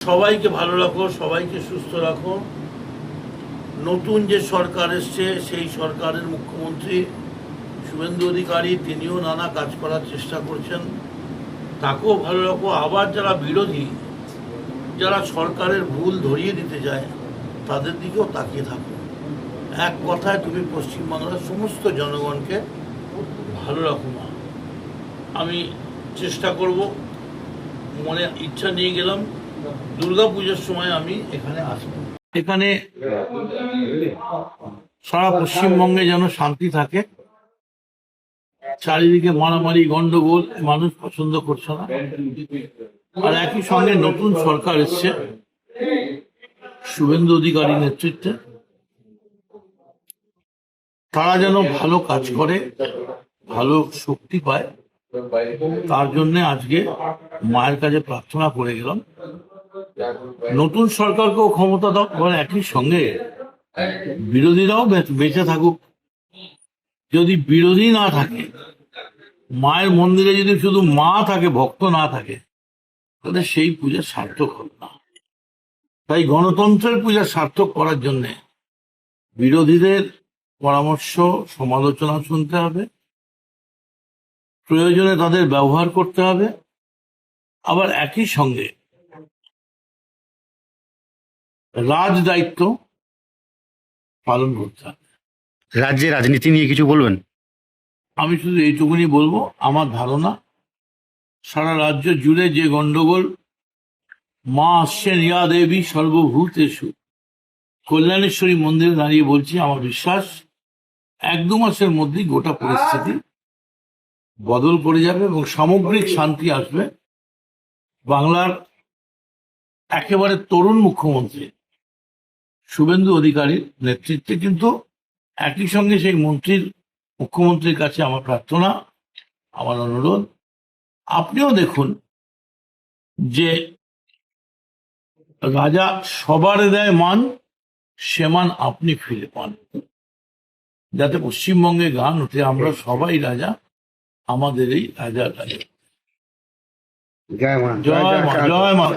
সবাইকে ভালো রাখো, সবাইকে সুস্থ রাখো। নতুন যে সরকার এসছে সেই সরকারের মুখ্যমন্ত্রী শুভেন্দু অধিকারী, তিনিও নানা কাজ করার চেষ্টা করছেন, তাকেও ভালো রাখো। আবার যারা বিরোধী, যারা সরকারের ভুল ধরিয়ে দিতে যায়, তাদের দিকেও তাকিয়ে থাকো। এক কথায় তুমি পশ্চিমবাংলার সমস্ত জনগণকে ভালো রাখো মা। আমি চেষ্টা করব, মনে ইচ্ছা নিয়ে গেলাম, দুর্গাপূজার সময় আমি এখানে আসবো। এখানে সারা পশ্চিমবঙ্গে যেন শান্তি থাকে, চারিদিকে মারামারি গন্ডগোল মানুষ পছন্দ করছে না। আর একই সঙ্গে নতুন সরকার এসছে শুভেন্দু অধিকারী নেতৃত্বে, তারা যেন ভালো কাজ করে, ভালো শক্তি পায়, তার জন্য আজকে মায়ের কাছে প্রার্থনা করে গেলাম। নতুন সরকারকেও ক্ষমতা দাও, আবার একই সঙ্গে বিরোধীরাও বেঁচে থাকুক। যদি বিরোধী না থাকে, মায়ের মন্দিরে যদি শুধু মা থাকে, ভক্ত না থাকে, তাহলে সেই পূজা সার্থক হবে না। তাই গণতন্ত্রের পূজা সার্থক করার জন্য বিরোধীদের পরামর্শ সমালোচনা শুনতে হবে, প্রয়োজনে তাদের ব্যবহার করতে হবে, আবার একই সঙ্গে রাজ দায়িত্ব পালন করতে হবে। রাজ্যের রাজনীতি নিয়ে কিছু বলবেন? আমি শুধু এইটুকুনি বলবো, আমার ধারণা সারা রাজ্য জুড়ে যে গন্ডগোল, মা আসছেন ইয়া দেবী সর্বভূতেষু, কল্যাণেশ্বরী মন্দিরে দাঁড়িয়ে বলছি, আমার বিশ্বাস 1-2 মাসের মধ্যেই গোটা পরিস্থিতি বদল করে যাবে এবং সামগ্রিক শান্তি আসবে। বাংলার একেবারে তরুণ মুখ্যমন্ত্রী শুভেন্দু অধিকারীর নেতৃত্বে, কিন্তু একই সঙ্গে সেই মুখ্যমন্ত্রীর কাছে আমার প্রার্থনা, আমার অনুরোধ, আপনিও দেখুন যে রাজা সবার দেয় মান, সে মান আপনি ফিরে পান, যাতে পশ্চিমবঙ্গে গান ওঠে আমরা সবাই রাজা, আমাদের এই রাজা রাজা। জয় মা। জয় মা, জয় মা।